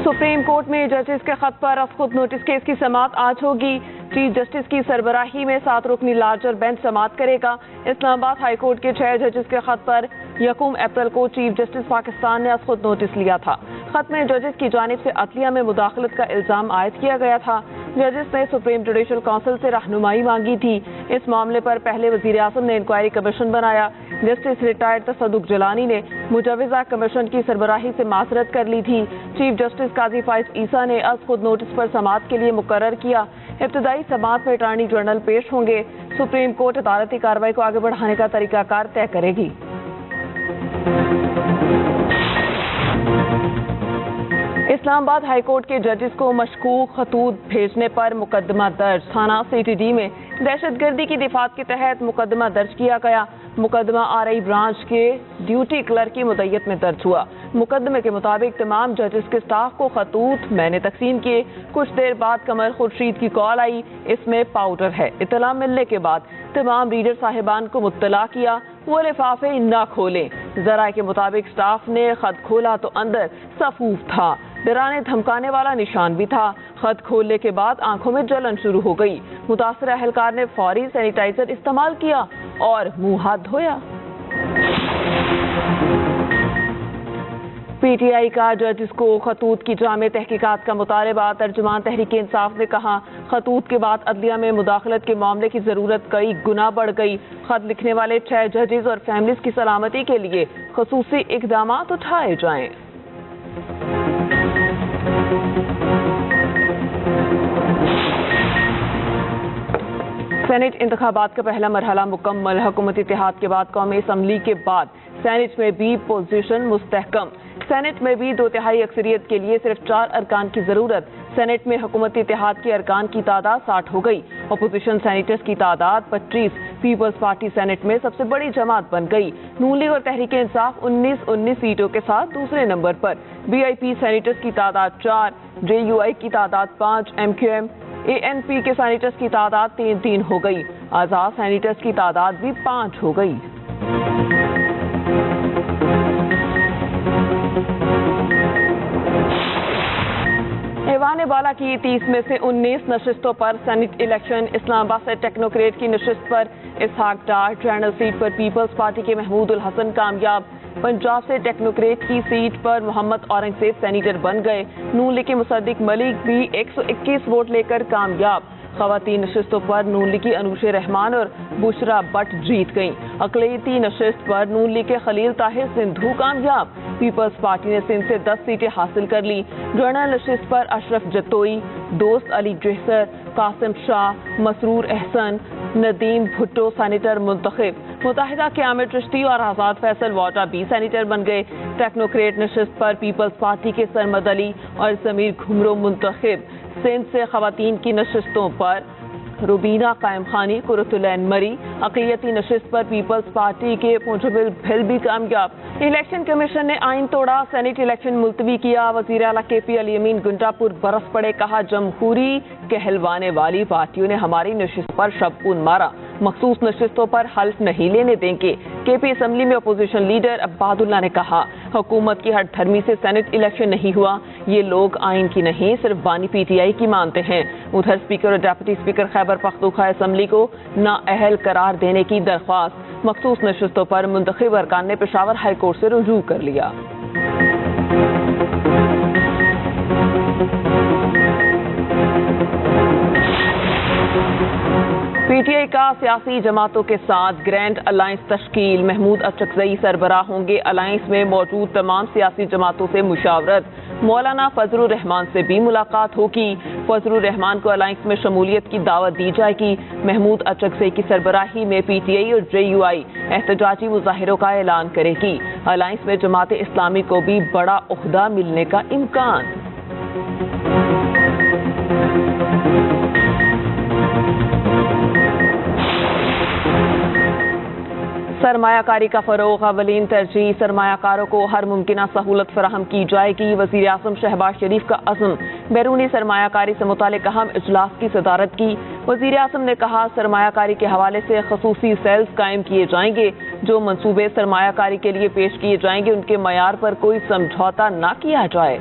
Supreme court में जजेस के खत पर खुद नोटिस केस की समाअत आज होगी। चीफ जस्टिस की सरबराही में 7 रुकनी लार्जर बेंच समाअत करेगा। इस्लामाबाद हाई कोर्ट के 6 जजेस के खत पर 1 अप्रैल को चीफ जस्टिस पाकिस्तान ने खुद नोटिस लिया था। खत में जजेस की जानिब से अदलिया में मुदाखलत का इल्जाम आयद किया गया था। जजेस ने सुप्रीम जुडिशल काउंसिल से रहनुमाई मांगी थी। इस मामले पर पहले वजीर आजम ने इंक्वायरी कमीशन बनाया। जस्टिस रिटायर्ड तसद्दुक जलानी ने मुजवजा कमीशन की सरबराही से माजरत कर ली थी। चीफ जस्टिस काजी फाइज ईसा ने खुद नोटिस पर समाअत के लिए मुकर्रर किया। इब्तदाई समाअत में अटॉर्नी जनरल पेश होंगे। सुप्रीम कोर्ट अदालती कार्रवाई को आगे बढ़ाने का तरीकाकार तय करेगी। इस्लामाबाद हाई कोर्ट के जजेस को मशकूक खतूत भेजने पर मुकदमा दर्ज। थाना सीटीडी में दहशतगर्दी की दिफात के तहत मुकदमा दर्ज किया गया। मुकदमा आरआई ब्रांच के ड्यूटी क्लर्क की मुद्दत में दर्ज हुआ। मुकदमे के मुताबिक तमाम जजेस के स्टाफ को खतूत मैंने तकसीम किए। कुछ देर बाद कमर खुर्शीद की कॉल आई, इसमें पाउडर है। इत्तला मिलने के बाद तमाम रीडर साहिबान को मुत्तला किया वो लिफाफे न खोलें। जराए के मुताबिक स्टाफ ने खत खोला तो अंदर सफूफ था। डराने धमकाने वाला निशान भी था। खत खोलने के बाद आंखों में जलन शुरू हो गई। मुतासर अहलकार ने फौरी सैनिटाइजर इस्तेमाल किया और मुंह हाथ धोया। पीटीआई का जजेस को खतूत की जामे तहकीकात का मुतालबा। तर्जुमान तहरीक इंसाफ ने कहा, खतूत के बाद अदलिया में मुदाखलत के मामले की जरूरत कई गुना बढ़ गई। खत लिखने वाले 6 जजेस और फैमिलीज की सलामती के लिए खसूसी इकदामात उठाए जाएं। सेनेट इंतखाबात का पहला मरहला मुकम्मल। हुकूमत इत्तेहाद के बाद कौमी असम्बली के बाद सेनेट में भी पोजीशन मुस्तहकम। सेनेट में भी 2/3 अक्सरियत के लिए सिर्फ 4 अरकान की जरूरत। सेनेट में हुकूमत इत्तेहाद के अरकान की तादाद 60 हो गई। अपोजिशन सेनेटर्स की तादाद 25। पीपल्स पार्टी सेनेट में सबसे बड़ी जमात बन गई। नून लीग और तहरीक इंसाफ 19 सीटों के साथ दूसरे नंबर पर। बीआईपी सेनेटर्स की तादाद 4, जेयूआई की तादाद 5, एमक्यूएम एएनपी के सेनेटर्स की तादाद 3 हो गई। आजाद सेनेटर्स की तादाद भी 5 हो गई। ऐवान बाला की 30 में से 19 नशिस्तों पर सेनेट इलेक्शन। इस्लामाबाद से टेक्नोक्रेट की नशिस्त पर इसहाक डार, ट्रेनल सीट पर पीपल्स पार्टी के महमूद उल हसन कामयाब। पंजाब से टेक्नोक्रेट की सीट पर मोहम्मद औरंगजेब सेनेटर बन गए। नून लीग के मुसद्दिक मलिक भी 121 वोट लेकर कामयाब। खवातीन नशिस्तों पर नून लीग की अनूशे रहमान और बुशरा बट जीत गईं। अक़लियती नशिस्त पर नून लीग के खलील ताहिर सिंधु कामयाब। पीपल्स पार्टी ने सिंध से 10 सीटें हासिल कर ली। जनरल नशिस्त पर अशरफ जतोई, दोस्त अली जहसर, कासिम शाह, मसरूर एहसन, नदीम भुट्टो सेनेटर मुंतखब। मुत्तहिदा क़यामत चिश्ती और आज़ाद फैसल वाटा भी सेनेटर बन गए। टेक्नोक्रेट नशिस्त पर पीपल्स पार्टी के सरमद अली और जमीर घुमरो मुंतखब। सिंध से खवातीन की नशिस्तों पर रुबीना कायम खानी, कुरतुलैन मरी। अक़लियती नशिस्त पर पीपल्स पार्टी के मुजबिल भिल भी कामयाब। इलेक्शन कमीशन ने आइन तोड़ा, सेनेट इलेक्शन मुलतवी किया। वज़ीर आला केपी अली अमीन गुंडापुर बरस पड़े, कहा जमहूरी कहलवाने वाली पार्टियों ने हमारी नशिस्त पर शबकून मारा, मखसूस नशिस्तों पर हल्फ नहीं लेने देंगे। केपी असम्बली में अपोजिशन लीडर अब्बादुल्ला ने कहा, हुकूमत की हट धर्मी से सेनेट इलेक्शन नहीं हुआ। ये लोग आइन की नहीं सिर्फ बानी पीटीआई की मानते हैं। उधर स्पीकर और deputy speaker Khyber Pakhtunkhwa assembly को नाअहल करार देने की दरख्वास्त। मखसूस नशिस्तों पर मुंतखब अरकान ने पेशावर हाई कोर्ट से रुजू कर लिया। पीटीआई का सियासी जमातों के साथ ग्रैंड अलायंस तश्कील। महमूद अचकजई सरबराह होंगे। अलायंस में मौजूद तमाम सियासी जमातों से मुशावरत। मौलाना फजलुर रहमान से भी मुलाकात होगी। फजलुर रहमान को अलायंस में शमूलियत की दावत दी जाएगी। महमूद अचकजई की सरबराही में पीटीआई और जेयूआई एहतजाजी मुजाहिरों का ऐलान करेगी। अलायंस में जमात इस्लामी को भी बड़ा ओहदा मिलने का इम्कान। सरमायाकारी का फरोग अवलीन तरजीह। सरमायाकारों को हर मुमकिन सहूलत फराहम की जाएगी। वज़ीर आज़म शहबाज शरीफ का अज़्म। बैरूनी सरमायाकारी से मुतालिक अहम इजलास की सदारत की। वज़ीर आज़म ने कहा, सरमायाकारी के हवाले से खसूसी सेल्स कायम किए जाएंगे। जो मंसूबे सरमायाकारी के लिए पेश किए जाएंगे उनके मयार पर कोई समझौता न किया जाए।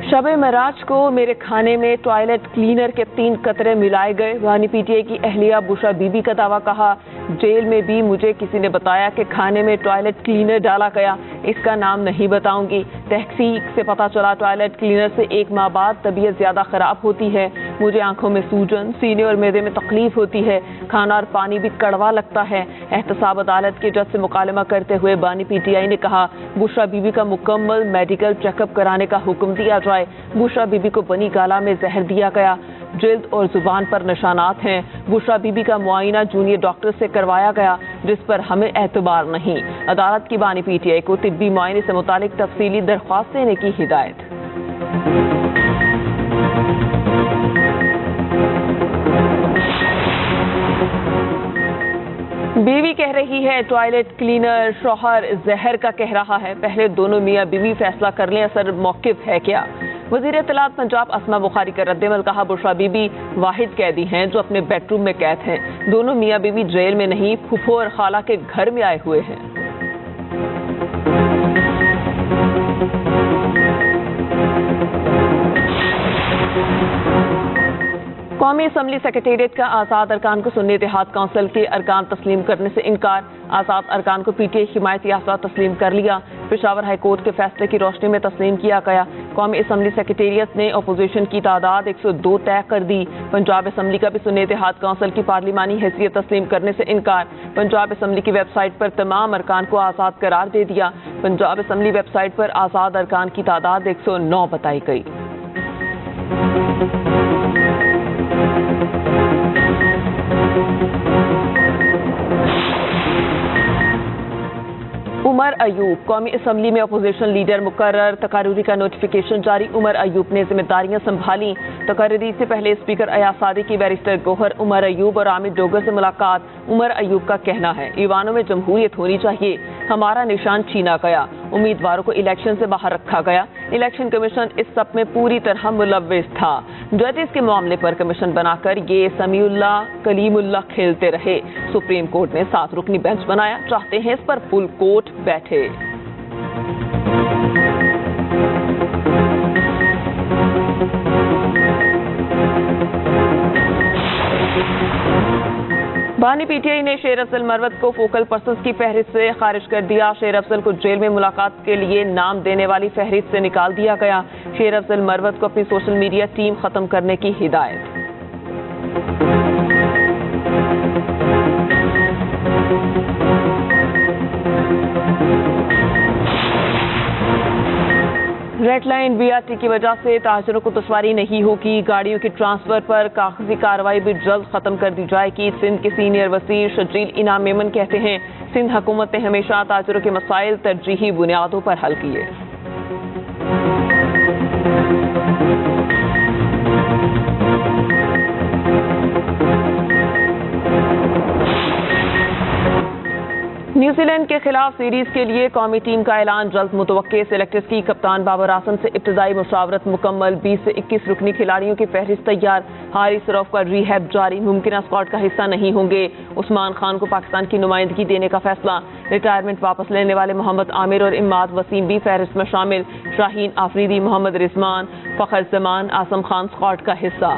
शब मराज को मेरे खाने में टॉयलेट क्लीनर के 3 कतरे मिलाए गए। बानी पीटीआई की अहलिया बुशरा बीबी का दावा। कहा, जेल में भी मुझे किसी ने बताया कि खाने में टॉयलेट क्लीनर डाला गया, इसका नाम नहीं बताऊंगी। तहकीक से पता चला टॉयलेट क्लीनर से 1 माह बाद तबीयत ज्यादा खराब होती है। मुझे आंखों में सूजन, सीने और मैदे में तकलीफ होती है। खाना और पानी भी कड़वा लगता है। एहतसाब अदालत के जज से मुकालमा करते हुए बानी पीटीआई ने कहा, बुशरा बीबी का मुकम्मल मेडिकल चेकअप कराने का हुक्म दिया जाए। बुशरा बीबी को बनी गाला में जहर दिया गया। जिल्द और जुबान पर निशानात हैं। बुशरा बीबी का मुआयना जूनियर डॉक्टर से करवाया गया, जिस पर हमें एतबार नहीं। अदालत की बानी पीटीआई को तिब्बी मुआयने से मुतालिक तफसीली दरख्वास्त देने की हिदायत। बीवी कह रही है टॉयलेट क्लीनर, शौहर जहर का कह रहा है। पहले दोनों मियाँ बीवी फैसला कर लें, असर मौकिफ है क्या। वजीर इत्तलात पंजाब असमा बुखारी का रद्देमल। कहा, बुशरा बीबी वाहिद कैदी हैं जो अपने बेडरूम में कैद हैं। दोनों मियाँ बीवी जेल में नहीं, फुफो और खाला के घर में आए हुए हैं। कौमी असम्बली सेक्रेटेरिएट का आज़ाद अरकान को सुन्नी इत्तेहाद काउंसिल के अरकान तस्लीम करने से इनकार। आज़ाद अरकान को पीटीआई हिमायत याफ्ता तस्लीम कर लिया। पेशावर हाई कोर्ट के फैसले की रोशनी में तस्लीम किया गया। कौमी असम्बली सेक्रेटेरिएट ने अपोजिशन की तादाद 102 तय कर दी। पंजाब असम्बली का भी सुन्नी इत्तेहाद काउंसिल की पार्लिमानी हैसियत तस्लीम करने से इनकार। पंजाब असम्बली की वेबसाइट पर तमाम अरकान को आज़ाद करार दे दिया। पंजाब असम्बली वेबसाइट पर आज़ाद अरकान की तादाद 109 बताई गई। उमर अयूब कौमी असम्बली में अपोजिशन लीडर मुकर्रर। तकारूरी का नोटिफिकेशन जारी। उमर अयूब ने जिम्मेदारियां संभाली। तकारूरी से पहले स्पीकर अयाज सादी की बैरिस्टर गोहर, उमर अयूब और आमिर डोगर से मुलाकात। उमर अयूब का कहना है, ईवानों में जमहूरियत होनी चाहिए, हमारा निशान छीना गया, उम्मीदवारों को इलेक्शन से बाहर रखा गया। इलेक्शन कमीशन इस सब में पूरी तरह मुलव्विस था। जजेस के मामले पर कमीशन बनाकर ये समीउल्लाह कलीमुल्लाह खेलते रहे। सुप्रीम कोर्ट ने 7 रुकनी बेंच बनाया, चाहते हैं इस पर फुल कोर्ट बैठे। बानी पीटीआई ने शेर अफजल मरवत को फोकल पर्सन्स की फहरिस्त से खारिज कर दिया। शेर अफजल को जेल में मुलाकात के लिए नाम देने वाली फहरिस्त से निकाल दिया गया। शेर अफजल मरवत को अपनी सोशल मीडिया टीम खत्म करने की हिदायत। रेड लाइन बीआरटी की वजह से ताजरों को दुश्वारी नहीं होगी। गाड़ियों की ट्रांसफर पर कागजी कार्रवाई भी जल्द खत्म कर दी जाएगी। सिंध के सीनियर वजीर शजील इनाम मेमन कहते हैं, सिंध हुकूमत ने हमेशा ताजरों के मसाइल तरजीही बुनियादों पर हल किए। न्यूजीलैंड के खिलाफ सीरीज के लिए कौमी टीम का ऐलान जल्द मुतवक्के। सिलेक्टर्स की कप्तान बाबर आजम से इब्तदाई मुशावरत मुकम्मल। 20 से 21 रुकनी खिलाड़ियों की फहरिस्त तैयार। हारिस रऊफ का रिहैब जारी, मुमकिन स्क्वाड का हिस्सा नहीं होंगे। उस्मान खान को पाकिस्तान की नुमाइंदगी देने का फैसला। रिटायरमेंट वापस लेने वाले मोहम्मद आमिर और इमाद वसीम भी फहरिस्त में शामिल। शाहीन आफरीदी, मोहम्मद रिजवान, फखर जमान, आसम खान स्क्वाड का हिस्सा।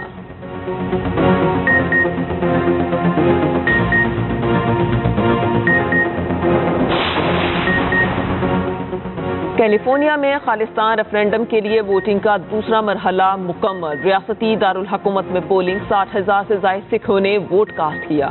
कैलिफोर्निया में खालिस्तान रेफरेंडम के लिए वोटिंग का दूसरा मरहला मुकम्मल। रियासती दारुल हुकूमत में पोलिंग, 60,000 से ज्यादा सिखों ने वोट कास्ट किया।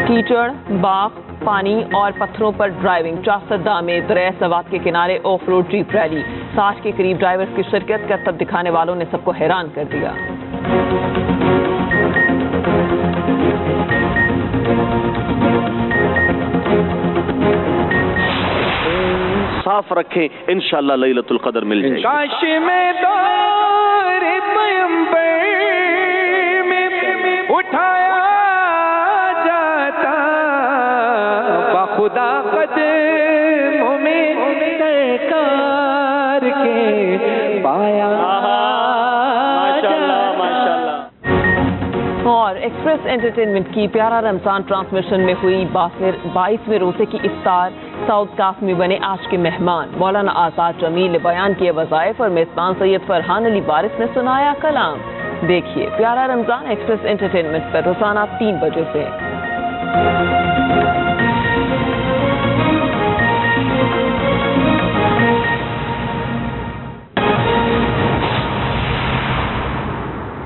कीचड़, बाग, पानी और पत्थरों पर ड्राइविंग। चासदा में दरिया सवात के किनारे ऑफ रोड जीप रैली। 60 के करीब ड्राइवर्स की शिरकत। करतब दिखाने वालों ने सबको हैरान कर दिया। साफ रखें, इंशाअल्लाह लैलतुल क़द्र मिल जाएगी। काश में दौर पैगंबर में उठाया जाता, बाखुदा कदमों में सरकार के पाया اور ایکسپریس انٹرٹینمنٹ کی پیارا رمضان ٹرانسمیشن میں ہوئی 22ویں روزے کی افطار. ساؤتھ کاسٹ میں بنے آج کے مہمان مولانا آزاد جمیل نے بیان کیے وظائف اور میزبان سید فرحان علی وارث نے سنایا کلام. دیکھیے پیارا رمضان ایکسپریس انٹرٹینمنٹ پر روزانہ 3 بجے سے.